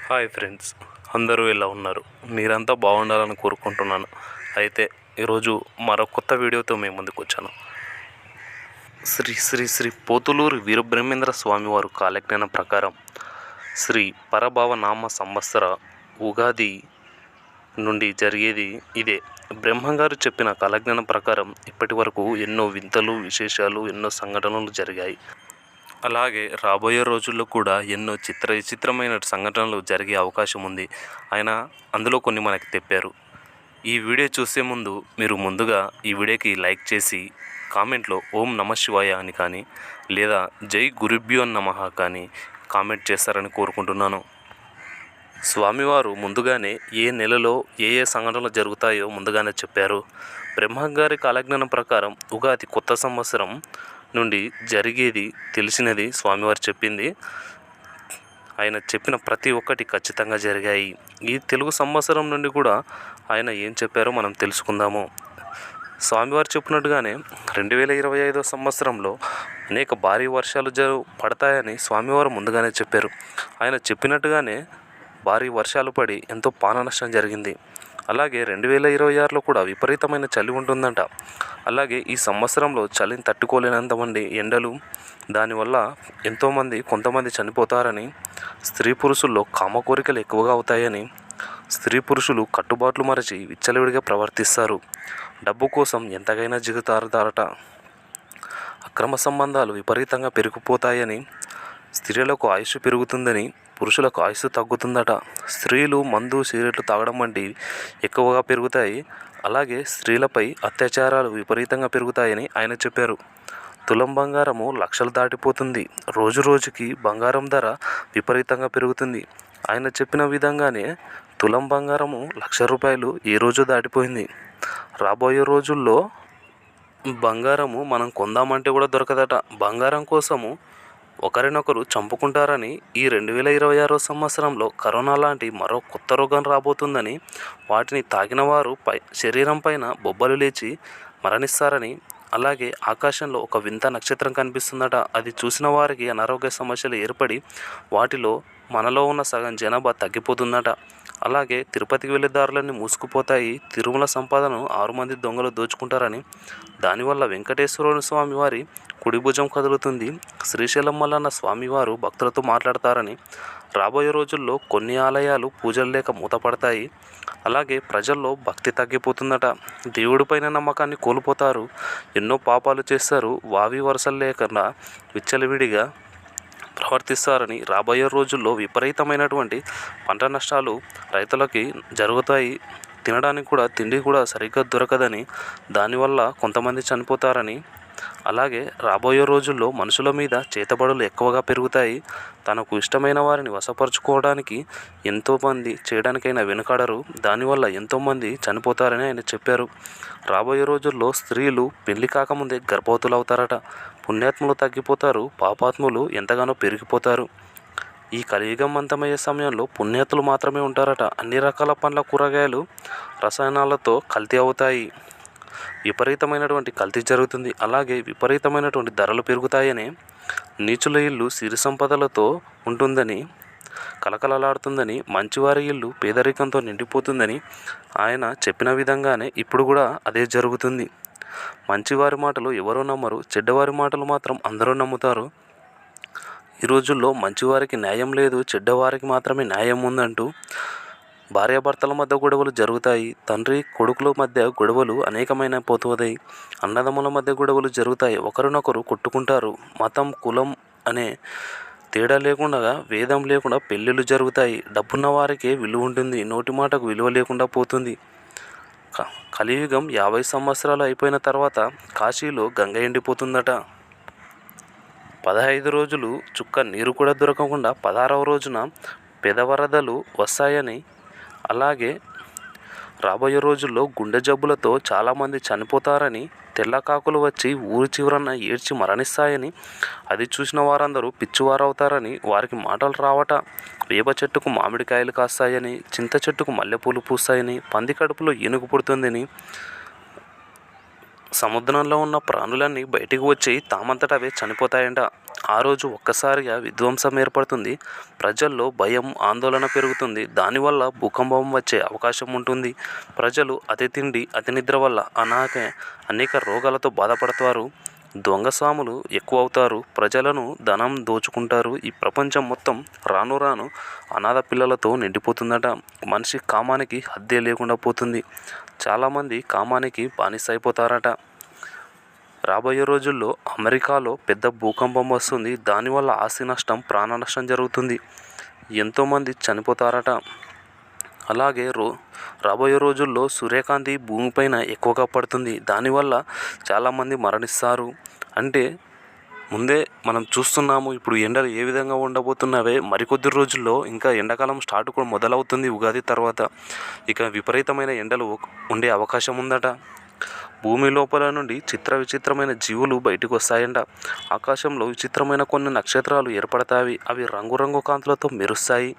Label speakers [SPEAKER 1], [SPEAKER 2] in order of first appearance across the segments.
[SPEAKER 1] Hi friends, అందరూ ఎలా ఉన్నారు? మీరంతా బాగుండాలని కోరుకుంటున్నాను. అయితే ఈరోజు మరో కొత్త వీడియోతో మేము ముందుకు వచ్చాను. శ్రీ శ్రీ శ్రీ పోతులూరి వీరబ్రహ్మేంద్ర స్వామివారు కాలజ్ఞానం ప్రకారం శ్రీ పరభావనామ సంవత్సర ఉగాది నుండి జరిగేది ఇదే. బ్రహ్మంగారు చెప్పిన కాలజ్ఞానం ప్రకారం ఇప్పటి వరకు ఎన్నో వింతలు, విశేషాలు, ఎన్నో సంఘటనలు జరిగాయి. అలాగే రాబోయే రోజుల్లో కూడా ఎన్నో విచిత్రమైన సంఘటనలు జరిగే అవకాశం ఉంది. ఆయన అందులో కొన్ని మనకి తెప్పారు. ఈ వీడియో చూసే ముందు మీరు ముందుగా ఈ వీడియోకి లైక్ చేసి కామెంట్లో ఓం నమ శివాయ అని కానీ లేదా జై గురుభ్యో నమః కానీ కామెంట్ చేస్తారని కోరుకుంటున్నాను. స్వామివారు ముందుగానే ఏ నెలలో ఏ సంఘటనలు జరుగుతాయో ముందుగానే చెప్పారు. బ్రహ్మంగారి కాలజ్ఞానం ప్రకారం ఉగాది కొత్త సంవత్సరం నుండి జరిగేది తెలిసినది స్వామివారు చెప్పింది. ఆయన చెప్పిన ప్రతి ఒక్కటి ఖచ్చితంగా జరిగాయి. ఈ తెలుగు సంవత్సరం నుండి కూడా ఆయన ఏం చెప్పారో మనం తెలుసుకుందాము. స్వామివారు చెప్పినట్టుగానే 2025 సంవత్సరంలో అనేక భారీ వర్షాలు పడతాయని స్వామివారు ముందుగానే చెప్పారు. ఆయన చెప్పినట్టుగానే భారీ వర్షాలు పడి ఎంతో ప్రాణ నష్టం జరిగింది. అలాగే 2026లో కూడా విపరీతమైన చలి ఉంటుందంట. అలాగే ఈ సంవత్సరంలో చలిని తట్టుకోలేనంతమంది ఎండలు, దానివల్ల కొంతమంది చనిపోతారని, స్త్రీ పురుషుల్లో కామ కోరికలు ఎక్కువగా అవుతాయని, స్త్రీ పురుషులు కట్టుబాట్లు మరచి విచ్చలవిడిగా ప్రవర్తిస్తారు, డబ్బు కోసం ఎంతకైనా జిగుతారట, అక్రమ సంబంధాలు విపరీతంగా పెరిగిపోతాయని, స్త్రీలకు ఆయుష్ పెరుగుతుందని, పురుషులకు ఆయుష్ తగ్గుతుందట, స్త్రీలు మందు, సిగరెట్లు తాగడం వంటివి ఎక్కువగా పెరుగుతాయి, అలాగే స్త్రీలపై అత్యాచారాలు విపరీతంగా పెరుగుతాయని ఆయన చెప్పారు. తులం బంగారము లక్షలు దాటిపోతుంది. రోజు రోజుకి బంగారం ధర విపరీతంగా పెరుగుతుంది. ఆయన చెప్పిన విధంగానే తులం బంగారము ₹1,00,000 ఈ రోజు దాటిపోయింది. రాబోయే రోజుల్లో బంగారము మనం కొందామంటే కూడా దొరకదట. బంగారం కోసము ఒకరినొకరు చంపుకుంటారని, ఈ 2026 సంవత్సరంలో కరోనా లాంటి మరో కొత్త రోగం రాబోతుందని, వాటిని తాకిన వారు శరీరం పైన బొబ్బలు లేచి మరణిస్తారని, అలాగే ఆకాశంలో ఒక వింత నక్షత్రం కనిపిస్తుందట. అది చూసిన వారికి అనారోగ్య సమస్యలు ఏర్పడి వాటిలో మనలో ఉన్న సగం జనాభా తగ్గిపోతుందట. అలాగే తిరుపతికి వెళ్ళే దారులన్నీ మూసుకుపోతాయి. తిరుమల సంపదను 6 మంది దొంగలు దోచుకుంటారని, దానివల్ల వెంకటేశ్వర స్వామి వారి కుడి భుజం కదులుతుంది. శ్రీశైలం మల్లన్న స్వామివారు భక్తులతో మాట్లాడతారని, రాబోయే రోజుల్లో కొన్ని ఆలయాలు పూజలు లేక మూతపడతాయి. అలాగే ప్రజల్లో భక్తి తగ్గిపోతుందట. దేవుడిపైన నమ్మకాన్ని కోల్పోతారు. ఎన్నో పాపాలు చేస్తారు. వావి వరుసలు లేకుండా విచ్చలవిడిగా ప్రవర్తిస్తారని, రాబోయే రోజుల్లో విపరీతమైనటువంటి పంట నష్టాలు రైతులకి జరుగుతాయి. తినడానికి కూడా తిండి కూడా సరిగ్గా దొరకదని, దానివల్ల కొంతమంది చనిపోతారని, అలాగే రాబోయే రోజుల్లో మనుషుల మీద చేతబడులు ఎక్కువగా పెరుగుతాయి. తనకు ఇష్టమైన వారిని వశపరుచుకోవడానికి ఎంతోమంది చేయడానికైనా వెనుకాడరు. దానివల్ల ఎంతోమంది చనిపోతారని ఆయన చెప్పారు. రాబోయే రోజుల్లో స్త్రీలు పెళ్లి కాకముందే గర్భవతులు అవుతారట. పుణ్యాత్ములు తగ్గిపోతారు, పాపాత్ములు ఎంతగానో పెరిగిపోతారు. ఈ కలియుగం అంతమయ్యే సమయంలో పుణ్యాత్ములు మాత్రమే ఉంటారట. అన్ని రకాల పండ్ల, కూరగాయలు రసాయనాలతో కల్తీ అవుతాయి. విపరీతమైనటువంటి కల్తీ జరుగుతుంది. అలాగే విపరీతమైనటువంటి ధరలు పెరుగుతాయని, నీచుల ఇల్లు సిరి సంపదలతో ఉంటుందని, కలకలలాడుతుందని, మంచివారి ఇల్లు పేదరికంతో నిండిపోతుందని ఆయన చెప్పిన విధంగానే ఇప్పుడు కూడా అదే జరుగుతుంది. మంచివారి మాటలు ఎవరూ నమ్మరు, చెడ్డవారి మాటలు మాత్రం అందరూ నమ్ముతారు. ఈ రోజుల్లో మంచివారికి న్యాయం లేదు, చెడ్డవారికి మాత్రమే న్యాయం ఉందంటూ భార్యాభర్తల మధ్య గొడవలు జరుగుతాయి. తండ్రి కొడుకుల మధ్య గొడవలు అనేకమైన పోతాయి. అన్నదమ్ముల మధ్య గొడవలు జరుగుతాయి. ఒకరినొకరు కొట్టుకుంటారు. మతం, కులం అనే తేడా లేకుండా, వేదం లేకుండా పెళ్ళిళ్ళు జరుగుతాయి. డబ్బున్న వారికే విలువ ఉంటుంది, నోటి మాటకు విలువ లేకుండా పోతుంది. కలియుగం 50 సంవత్సరాలు అయిపోయిన తర్వాత కాశీలో గంగ ఎండిపోతుందట. 15 రోజులు చుక్క నీరు కూడా దొరకకుండా 16వ రోజున పెదవరదలు వస్తాయని, అలాగే రాబోయే రోజుల్లో గుండె జబ్బులతో చాలామంది చనిపోతారని, తెల్లకాకులు వచ్చి ఊరి చివరన ఏడ్చి మరణిస్తాయని, అది చూసిన వారందరూ పిచ్చివారవుతారని, వారికి మాటలు రావట, వేప చెట్టుకు మామిడికాయలు కాస్తాయని, చింత చెట్టుకు మల్లెపూలు పూస్తాయని, పంది కడుపులో ఏనుగు పుడుతుందని, సముద్రంలో ఉన్న ప్రాణులన్నీ బయటికి వచ్చి తామంతట అవే చనిపోతాయంట. ఆ రోజు ఒక్కసారిగా విధ్వంసం ఏర్పడుతుంది. ప్రజల్లో భయం, ఆందోళన పెరుగుతుంది. దానివల్ల భూకంపం వచ్చే అవకాశం ఉంటుంది. ప్రజలు అతి తిండి, అతి నిద్ర వల్ల అనేక రోగాలతో బాధపడతారు. దొంగస్వాములు ఎక్కువ అవుతారు. ప్రజలను ధనం దోచుకుంటారు. ఈ ప్రపంచం మొత్తం రాను రాను అనాథ పిల్లలతో నిండిపోతుందట. మనిషి కామానికి హద్దే లేకుండా పోతుంది. చాలామంది కామానికి బానిస అయిపోతారట. రాబోయే రోజుల్లో అమెరికాలో పెద్ద భూకంపం వస్తుంది. దానివల్ల ఆస్తి నష్టం, ప్రాణ నష్టం జరుగుతుంది. ఎంతోమంది చనిపోతారట. అలాగే రాబోయే రోజుల్లో సూర్యకాంతి భూమిపైన ఎక్కువగా పడుతుంది. దానివల్ల చాలామంది మరణిస్తారు. అంటే ముందే మనం చూస్తున్నాము ఇప్పుడు ఎండలు ఏ విధంగా ఉండబోతున్నవే. మరికొద్ది రోజుల్లో ఇంకా ఎండాకాలం స్టార్ట్ కూడా మొదలవుతుంది. ఉగాది తర్వాత ఇక విపరీతమైన ఎండలు ఉండే అవకాశం ఉందట. భూమి లోపల నుండి విచిత్రమైన జీవులు బయటకు వస్తాయంట. ఆకాశంలో విచిత్రమైన కొన్ని నక్షత్రాలు ఏర్పడతాయి. అవి రంగురంగు కాంతులతో మెరుస్తాయి.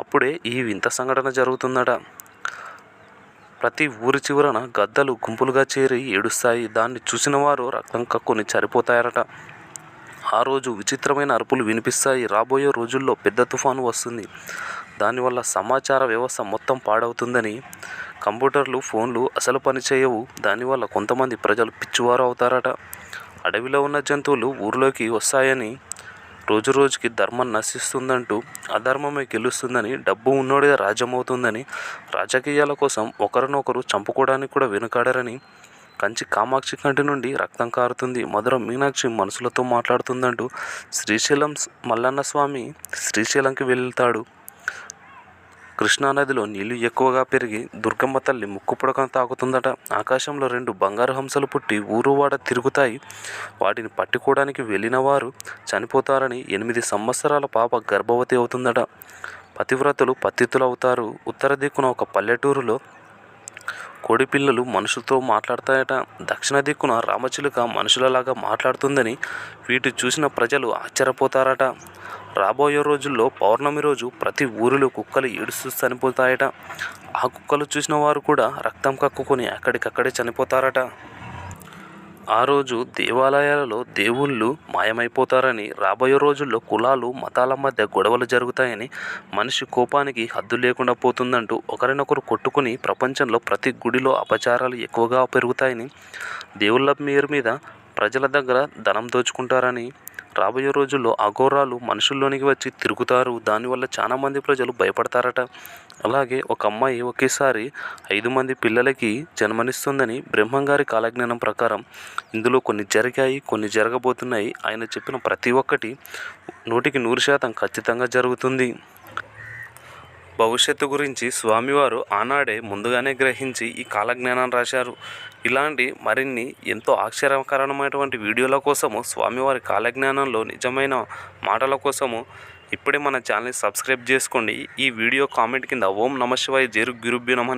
[SPEAKER 1] అప్పుడే ఈ వింత సంఘటన జరుగుతుందట. ప్రతి ఊరి చివరన గద్దలు గుంపులుగా చేరి ఏడుస్తాయి. దాన్ని చూసిన వారు రక్తం కక్కుని చనిపోతారట. ఆ రోజు విచిత్రమైన అరుపులు వినిపిస్తాయి. రాబోయే రోజుల్లో పెద్ద తుఫాను వస్తుంది. దానివల్ల సమాచార వ్యవస్థ మొత్తం పాడవుతుందని, కంప్యూటర్లు, ఫోన్లు అసలు పనిచేయవు. దానివల్ల కొంతమంది ప్రజలు పిచ్చివారు అవుతారట. అడవిలో ఉన్న జంతువులు ఊర్లోకి వస్తాయని, రోజురోజుకి ధర్మం నశిస్తుందంటూ, అధర్మమే గెలుస్తుందని, డబ్బు ఉన్నోడిదే రాజ్యం అవుతుందని, రాజకీయాల కోసం ఒకరినొకరు చంపుకోవడానికి కూడా వెనుకాడరని, కంచి కామాక్షి కంటి నుండి రక్తం కారుతుంది, మధుర మీనాక్షి మనసులతో మాట్లాడుతుందంటూ శ్రీశైలం మల్లన్న స్వామి శ్రీశైలంకి వెళ్తాడు. కృష్ణానదిలో నీళ్లు ఎక్కువగా పెరిగి దుర్గమ్మ తల్లి ముక్కు పుడకను తాకుతుందట. ఆకాశంలో 2 బంగారు హంసలు పుట్టి ఊరువాడ తిరుగుతాయి. వాటిని పట్టుకోవడానికి వెళ్ళిన వారు చనిపోతారని, 8 సంవత్సరాల పాప గర్భవతి అవుతుందట. పతివ్రతలు పతితులు అవుతారు. ఉత్తర దిక్కున ఒక పల్లెటూరులో కోడి పిల్లలు మనుషులతో మాట్లాడతాయట. దక్షిణ దిక్కున రామచిలుక మనుషులలాగా మాట్లాడుతుందని వీటి చూసిన ప్రజలు ఆశ్చర్యపోతారట. రాబోయే రోజుల్లో పౌర్ణమి రోజు ప్రతి ఊరిలో కుక్కలు ఏడుస్తూ చనిపోతాయట. ఆ కుక్కలు చూసిన వారు కూడా రక్తం కక్కుకొని అక్కడికక్కడే చనిపోతారట. ఆ రోజు దేవాలయాలలో దేవుళ్ళు మాయమైపోతారని, రాబోయే రోజుల్లో కులాలు, మతాల మధ్య గొడవలు జరుగుతాయని, మనిషి కోపానికి హద్దు లేకుండా పోతుందంటూ, ఒకరినొకరు కొట్టుకుని ప్రపంచంలో ప్రతి గుడిలో అపచారాలు ఎక్కువగా పెరుగుతాయని, దేవుళ్ళ పేరు మీద ప్రజల దగ్గర ధనం దోచుకుంటారని, రాబోయే రోజుల్లో అఘోరాలు మనుషుల్లోనికి వచ్చి తిరుగుతారు. దానివల్ల చాలామంది ప్రజలు భయపడతారట. అలాగే ఒక అమ్మాయి ఒకేసారి 5 మంది పిల్లలకి జన్మనిస్తుందని బ్రహ్మంగారి కాలజ్ఞానం ప్రకారం ఇందులో కొన్ని జరిగాయి, కొన్ని జరగబోతున్నాయి. ఆయన చెప్పిన ప్రతి ఒక్కటి 100% ఖచ్చితంగా జరుగుతుంది. భవిష్యత్తు గురించి స్వామివారు ఆనాడే ముందుగానే గ్రహించి ఈ కాలజ్ఞానాన్ని రాశారు. ఇలాంటి మరిన్ని ఎంతో ఆశ్చర్యకరమైనటువంటి వీడియోల కోసము, స్వామివారి కాలజ్ఞానంలో నిజమైన మాటల కోసము ఇప్పుడే మన ఛానల్ని సబ్స్క్రైబ్ చేసుకోండి. ఈ వీడియో కామెంట్ కింద ఓం నమః శివాయ జై గురుభ్యో నమః